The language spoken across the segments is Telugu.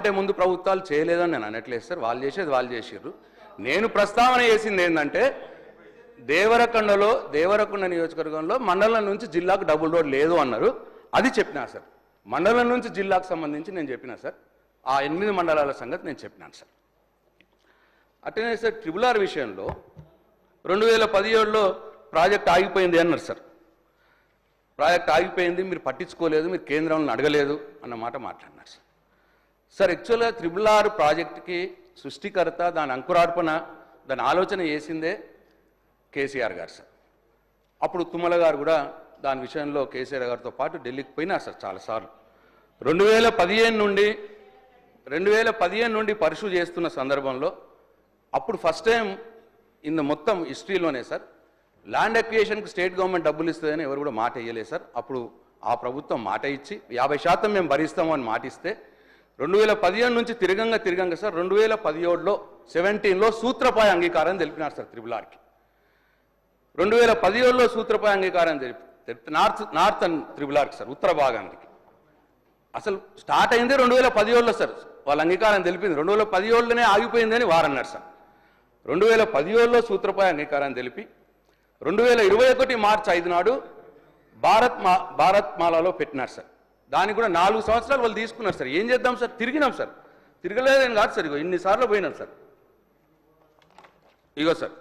అంటే ముందు ప్రభుత్వాలు చేయలేదని నేను అనట్లేదు సార్, వాళ్ళు చేసేది వాళ్ళు చేసారు. నేను ప్రస్తావన చేసింది ఏంటంటే దేవరకొండ నియోజకవర్గంలో మండలం నుంచి జిల్లాకు డబుల్ రోడ్ లేదు అన్నారు. అది చెప్పినా సార్. మండలం నుంచి జిల్లాకు సంబంధించి నేను చెప్పినా సార్. ఆ 8 మండలాల సంగతి నేను చెప్పినాను సార్. అట్లనే సార్ ట్రిబుల్ ఆర్ విషయంలో 2017లో ప్రాజెక్ట్ ఆగిపోయింది అన్నారు సార్. ప్రాజెక్ట్ ఆగిపోయింది, మీరు పట్టించుకోలేదు, మీరు కేంద్రంలో అడగలేదు అన్న మాట మాట్లాడినారు సార్. సార్ యాక్చువల్గా ట్రిబుల్ ఆర్ ప్రాజెక్టుకి సృష్టికర్త, దాని అంకురార్పణ, దాని ఆలోచన చేసిందే కేసీఆర్ గారు సార్. అప్పుడు తుమ్మల గారు కూడా దాని విషయంలో కేసీఆర్ గారితో పాటు ఢిల్లీకి పోయినారు సార్ చాలాసార్లు. 2015 నుండి పరిశు చేస్తున్న సందర్భంలో అప్పుడు ఫస్ట్ టైం మొత్తం హిస్టరీలోనే సార్ ల్యాండ్ అక్విజిషన్కి స్టేట్ గవర్నమెంట్ డబ్బులు ఇస్తుందని ఎవరు కూడా మాట ఇయ్యలేదు సార్. అప్పుడు ఆ ప్రభుత్వం మాట ఇచ్చి 50% మేము భరిస్తాము అని మాట ఇస్తే 2015 నుంచి తిరగంగా సార్ 2017లో సూత్రపాయ అంగీకారం తెలిపినారు సార్ ట్రిబుల్ ఆర్కి. 2017లో సూత్రపాయ అంగీకారం తెలిపి నార్థన్ ట్రిబుల్ ఆర్కి సార్, ఉత్తర భాగానికి. అసలు స్టార్ట్ అయిందే 2017లో సార్, వాళ్ళ అంగీకారం తెలిపింది 2017లోనే ఆగిపోయిందని వారన్నారు సార్. 2017లో సూత్రపాయ అంగీకారం తెలిపి 2021 మార్చి 5 నాడు భారత్ మాలలో పెట్టినారు సార్. దానికి కూడా 4 సంవత్సరాలు వాళ్ళు తీసుకున్నారు సార్. ఏం చేద్దాం సార్, తిరిగినాం సార్. తిరగలేదని కాదు సార్, ఇగో ఇన్నిసార్లు పోయినాం సార్. ఇగో సార్,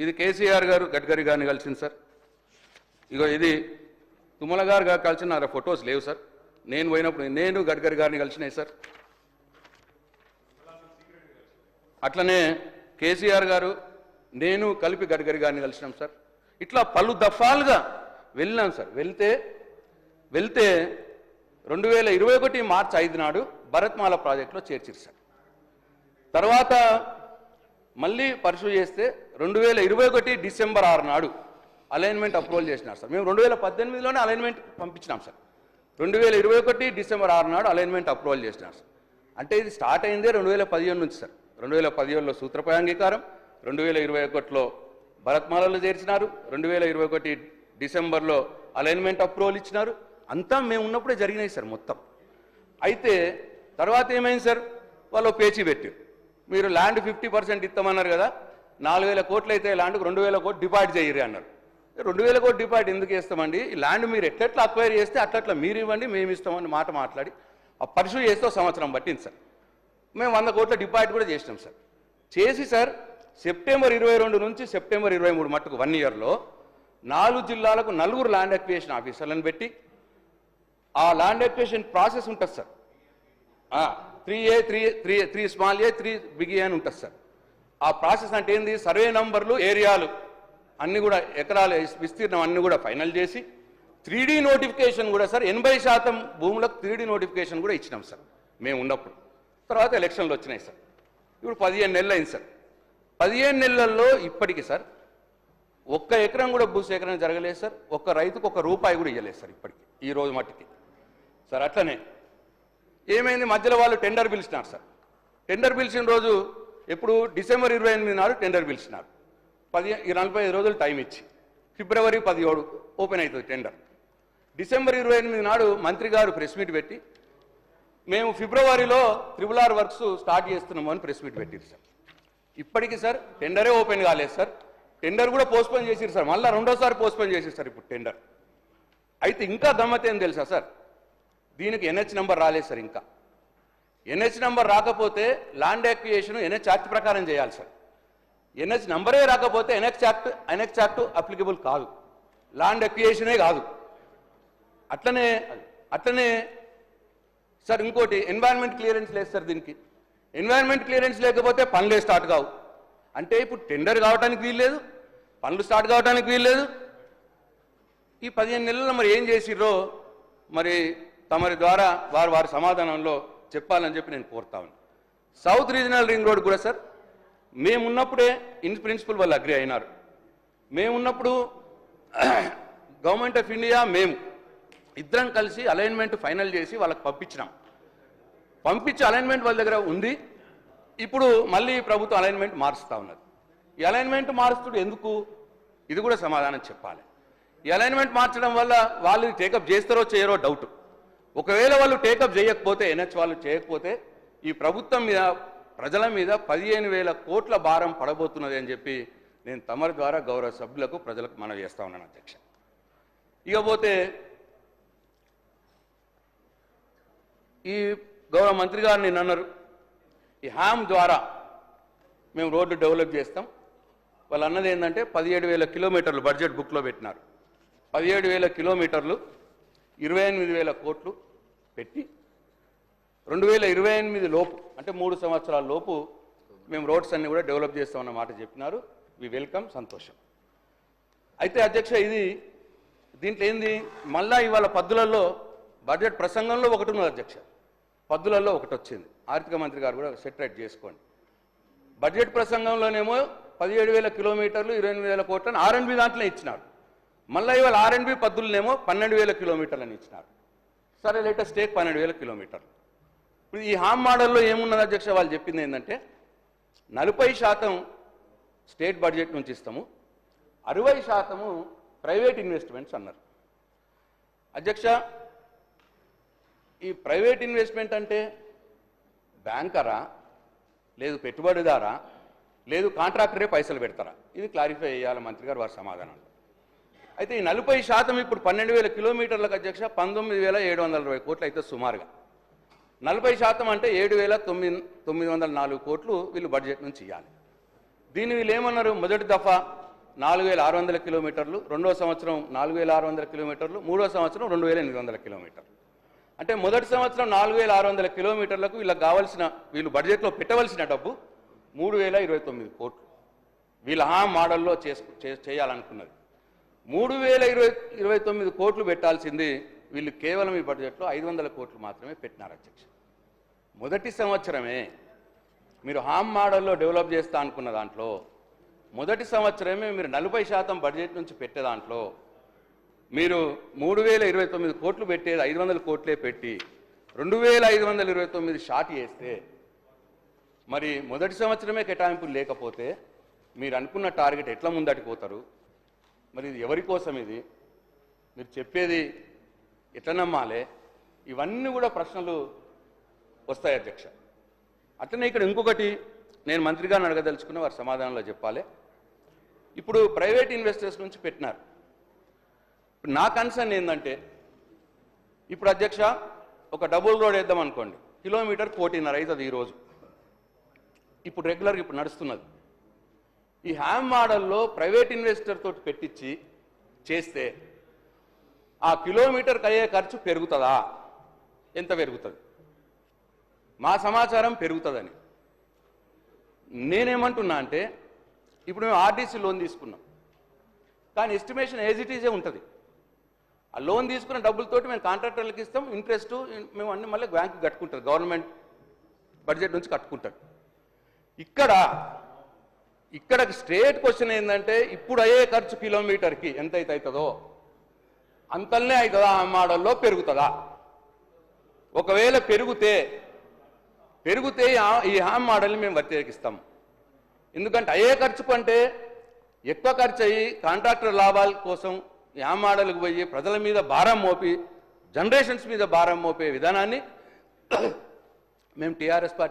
ఇది కేసీఆర్ గారు గడ్కరీ గారిని కలిసింది సార్. ఇగో ఇది తుమ్మల గారు కలిసిన ఫొటోస్ లేవు సార్. నేను పోయినప్పుడు నేను గడ్కరీ గారిని కలిసినాయి సార్. అట్లనే కేసీఆర్ గారు నేను కలిపి గడ్కరీ గారిని కలిసినాం సార్. ఇట్లా పలు దఫాలుగా వెళ్ళినాం సార్. వెళ్తే 2021 మార్చి 5 నాడు భరత్మాల ప్రాజెక్టులో చేర్చారు సార్. తర్వాత మళ్ళీ పరిశు చేస్తే 2021 డిసెంబర్ 6 నాడు అలైన్మెంట్ అప్రూవల్ చేసినారు సార్. మేము 2018లోనే అలైన్మెంట్ పంపించినాం సార్. 2021 డిసెంబర్ 6 నాడు అలైన్మెంట్ అప్రూవల్ చేసినారు సార్. అంటే ఇది స్టార్ట్ అయిందే 2015 నుంచి సార్. 2017లో సూత్రపాయ అంగీకారం, 2021లో భరత్మాలలో చేర్చినారు, 2021 డిసెంబర్లో అలైన్మెంట్ అప్రూవల్ ఇచ్చినారు. అంతా మేము ఉన్నప్పుడే జరిగినాయి సార్ మొత్తం. అయితే తర్వాత ఏమైంది సార్, వాళ్ళు పేచీ పెట్టారు. మీరు ల్యాండ్ 50% ఇస్తామన్నారు కదా, 4000 కోట్లు అయితే ల్యాండ్కు 2000 కోట్లు డిపాజిట్ చేయరు అన్నారు. 2000 కోట్లు డిపాజిట్ ఎందుకు వేస్తామండి, ఈ ల్యాండ్ మీరు ఎట్లా అక్వైర్ చేస్తే అట్లా మీరు ఇవ్వండి, మేము ఇస్తామని మాట మాట్లాడి ఆ పరిశు చేస్తే సంవత్సరం పట్టింది సార్. మేము 100 కోట్ల డిపాజిట్ కూడా చేసినాం సార్. చేసి సార్ సెప్టెంబర్ 22 నుంచి సెప్టెంబర్ 23 మట్టుకు 1 ఇయర్లో 4 జిల్లాలకు 4 ల్యాండ్ అక్విజిషన్ ఆఫీసర్లను పెట్టి ఆ ల్యాండ్ అక్విజిషన్ ప్రాసెస్ ఉంటుంది sir. 3A 3 small A 3 big A అని ఉంటుంది సార్. ఆ ప్రాసెస్ అంటే ఏంది, సర్వే నంబర్లు, ఏరియాలు అన్నీ కూడా, ఎకరాల విస్తీర్ణం అన్నీ కూడా ఫైనల్ చేసి 3D నోటిఫికేషన్ కూడా సార్ 80% భూములకు 3D నోటిఫికేషన్ కూడా ఇచ్చినాం సార్ మేము ఉన్నప్పుడు. తర్వాత ఎలక్షన్లు వచ్చినాయి సార్. ఇప్పుడు 15 నెలలు అయింది సార్. 15 నెలల్లో ఇప్పటికీ సార్ 1 ఎకరం కూడా భూసేకరణ జరగలేదు సార్. ఒక్క రైతుకు 1 రూపాయి కూడా ఇవ్వలేదు సార్ ఇప్పటికి, ఈ రోజు మట్టికి సార్. అట్లనే ఏమైంది, మధ్యలో వాళ్ళు టెండర్ పిలిచినారు సార్. టెండర్ పిలిచిన రోజు ఎప్పుడు, డిసెంబర్ 28 నాడు టెండర్ పిలిచినారు. 45 రోజులు టైం ఇచ్చి ఫిబ్రవరి 17 ఓపెన్ అవుతుంది టెండర్. డిసెంబర్ 28 నాడు మంత్రి గారు ప్రెస్ మీట్ పెట్టి మేము ఫిబ్రవరిలో ట్రిబుల్ ఆర్ వర్క్స్ స్టార్ట్ చేస్తున్నాము అని ప్రెస్ మీట్ పెట్టారు సార్. ఇప్పటికీ సార్ టెండరే ఓపెన్ కాలేదు సార్. టెండర్ కూడా పోస్ట్పోన్ చేసారు సార్. మళ్ళీ 2వ సారి పోస్ట్పోన్ చేసారు సార్ ఇప్పుడు టెండర్. అయితే ఇంకా గమ్మత్ ఏం తెలుసా సార్, దీనికి NH నెంబర్ రాలేదు సార్. ఇంకా NH నెంబర్ రాకపోతే ల్యాండ్ అక్విజిషన్ NH యాక్ట్ ప్రకారం చేయాలి సార్. NH నెంబరే రాకపోతే NH యాక్ట్ అప్లికబుల్ కాదు, ల్యాండ్ అక్విజిషనే కాదు. అట్లనే సార్ ఇంకోటి, ఎన్వైరన్మెంట్ క్లియరెన్స్ లేదు సార్. దీనికి ఎన్వైరన్మెంట్ క్లియరెన్స్ లేకపోతే పనులే స్టార్ట్ కావు. అంటే ఇప్పుడు టెండర్ కావడానికి వీల్లేదు, పనులు స్టార్ట్ కావడానికి వీల్లేదు. ఈ 15 నెలల్లో మరి ఏం చేసిర్రో మరి తమరి ద్వారా వారి సమాధానంలో చెప్పాలని చెప్పి నేను కోరుతాను. సౌత్ రీజనల్ రింగ్ రోడ్ కూడా సార్ మేమున్నప్పుడే ఇన్ ప్రిన్సిపల్ వాళ్ళు అగ్రి అయినారు. మేమున్నప్పుడు గవర్నమెంట్ ఆఫ్ ఇండియా మేము ఇద్దరం కలిసి అలైన్మెంట్ ఫైనల్ చేసి వాళ్ళకి పంపించి అలైన్మెంట్ వాళ్ళ దగ్గర ఉంది. ఇప్పుడు మళ్ళీ ప్రభుత్వం అలైన్మెంట్ మారుస్తూ ఉన్నది. ఈ అలైన్మెంట్ మారుస్తుడు ఎందుకు, ఇది కూడా సమాధానం చెప్పాలి. ఈ అలైన్మెంట్ మార్చడం వల్ల వాళ్ళు టేకప్ చేస్తారో చేయరో డౌట్. ఒకవేళ వాళ్ళు టేకప్ చేయకపోతే, NH వాళ్ళు చేయకపోతే ఈ ప్రభుత్వం మీద ప్రజల మీద 15,000 కోట్ల భారం పడబోతున్నది అని చెప్పి నేను తమరి ద్వారా గౌరవ సభ్యులకు ప్రజలకు మనవి చేస్తా ఉన్నాను అధ్యక్ష. ఇకపోతే ఈ గౌరవ మంత్రి గారు నిన్న అన్నారు, ఈ హ్యామ్ ద్వారా మేము రోడ్లు డెవలప్ చేస్తాం. వాళ్ళు అన్నది ఏంటంటే 17,000 కిలోమీటర్లు బడ్జెట్ బుక్లో పెట్టినారు. 17,000 కిలోమీటర్లు 28,000 కోట్లు పెట్టి 2028 లోపు అంటే 3 సంవత్సరాల లోపు మేము రోడ్స్ అన్ని కూడా డెవలప్ చేస్తామన్న మాట చెప్పినారు. వి వెల్కమ్, సంతోషం. అయితే అధ్యక్ష దీంట్లో ఏంది, మళ్ళా ఇవాళ పద్దులలో బడ్జెట్ ప్రసంగంలో ఒకటి ఉన్నది అధ్యక్ష, పద్దులలో ఒకటి వచ్చింది. ఆర్థిక మంత్రి గారు కూడా సెటరేట్ చేసుకోండి. బడ్జెట్ ప్రసంగంలోనేమో 17,000 కిలోమీటర్లు 28,000 కోట్లని R&B దాంట్లో ఇచ్చినారు. మళ్ళీ ఇవాళ R&B పద్దులనేమో 12,000 కిలోమీటర్లని ఇచ్చినారు. సరే లేటెస్ట్ టేక్ 12,000 కిలోమీటర్లు. ఇప్పుడు ఈ హామ్ మోడల్లో ఏమున్నది అధ్యక్ష, వాళ్ళు చెప్పింది ఏంటంటే 40% స్టేట్ బడ్జెట్ నుంచి ఇస్తాము, 60% ప్రైవేట్ ఇన్వెస్ట్మెంట్స్ అన్నారు. అధ్యక్ష, ఈ ప్రైవేట్ ఇన్వెస్ట్మెంట్ అంటే బ్యాంకరా, లేదు పెట్టుబడిదారా, లేదు కాంట్రాక్టరే పైసలు పెడతారా? ఇది క్లారిఫై చేయాలి మంత్రి గారు వారి సమాధానంలో. అయితే ఈ 40% ఇప్పుడు 12,000 కిలోమీటర్లకు అధ్యక్ష 19,720 కోట్లు అయితే సుమారుగా. 40% అంటే 7,904 కోట్లు వీళ్ళు బడ్జెట్ నుంచి ఇవ్వాలి. దీన్ని వీళ్ళు ఏమన్నారు, మొదటి దఫా 4,600 కిలోమీటర్లు, రెండో సంవత్సరం 4,600 కిలోమీటర్లు, మూడో సంవత్సరం 2,800 కిలోమీటర్లు. అంటే మొదటి సంవత్సరం 4,600 కిలోమీటర్లకు వీళ్ళు బడ్జెట్లో పెట్టవలసిన డబ్బు 3,029 కోట్లు. వీళ్ళ హామ్ మోడల్లో చేయాలనుకున్నది 3,029 కోట్లు పెట్టాల్సింది వీళ్ళు కేవలం ఈ బడ్జెట్లో 500 కోట్లు మాత్రమే పెట్టినారు అధ్యక్ష. మొదటి సంవత్సరమే మీరు హామ్ మోడల్లో డెవలప్ చేస్తా అనుకున్న దాంట్లో మొదటి సంవత్సరమే మీరు 40% బడ్జెట్ నుంచి పెట్టే దాంట్లో మీరు 3,029 కోట్లు పెట్టేది 500 కోట్లే పెట్టి 2,529 షార్ట్ చేస్తే మరి మొదటి సంవత్సరమే కేటాయింపులు లేకపోతే మీరు అనుకున్న టార్గెట్ ఎట్లా ముందటికి పోతారు? మరి ఇది ఎవరి కోసం? ఇది మీరు చెప్పేది ఎట్లా నమ్మాలి? ఇవన్నీ కూడా ప్రశ్నలు వస్తాయి అధ్యక్ష. అట్లనే ఇక్కడ ఇంకొకటి నేను మంత్రి గారిని అడగదలుచుకున్న వారి సమాధానంలో చెప్పాలి. ఇప్పుడు ప్రైవేట్ ఇన్వెస్టర్స్ నుంచి పెట్టినారు. ఇప్పుడు నా కన్సర్న్ ఏంటంటే, ఇప్పుడు అధ్యక్ష ఒక డబుల్ రోడ్ వేద్దాం అనుకోండి, కిలోమీటర్ 1.5 అవుతుంది ఈరోజు, ఇప్పుడు రెగ్యులర్గా ఇప్పుడు నడుస్తున్నది. ఈ హ్యామ్ మోడల్లో ప్రైవేట్ ఇన్వెస్టర్ తోటి పెట్టించి చేస్తే ఆ కిలోమీటర్కి అయ్యే ఖర్చు పెరుగుతుందా? ఎంత పెరుగుతుంది? మా సమాచారం పెరుగుతుందని. నేనేమంటున్నా అంటే, ఇప్పుడు మేము ఆర్టీసీ లోన్ తీసుకున్నాం, కానీ ఎస్టిమేషన్ యాజ్ ఇట్ ఈజే ఉంటుంది. ఆ లోన్ తీసుకున్న డబ్బులతోటి మేము కాంట్రాక్టర్లకు ఇస్తాం, ఇంట్రెస్ట్ మేము అన్ని మళ్ళీ బ్యాంకు కట్టుకుంటారు, గవర్నమెంట్ బడ్జెట్ నుంచి కట్టుకుంటారు. ఇక్కడ స్ట్రేట్ క్వశ్చన్ ఏంటంటే, ఇప్పుడు అయ్యే ఖర్చు కిలోమీటర్కి ఎంతైతే అవుతుందో అంతల్నే అవుతుందా? ఆ మోడల్లో పెరుగుతుందా? ఒకవేళ పెరిగితే ఈ హామ్ మోడల్ని మేము వ్యతిరేకిస్తాం. ఎందుకంటే అయ్యే ఖర్చు కంటే ఎక్కువ ఖర్చు అయ్యి కాంట్రాక్టర్ లాభాల కోసం ఈ హామ్ మోడల్కి పోయి ప్రజల మీద భారం మోపి జనరేషన్స్ మీద భారం మోపే విధానాన్ని మేము టీఆర్ఎస్ పార్టీ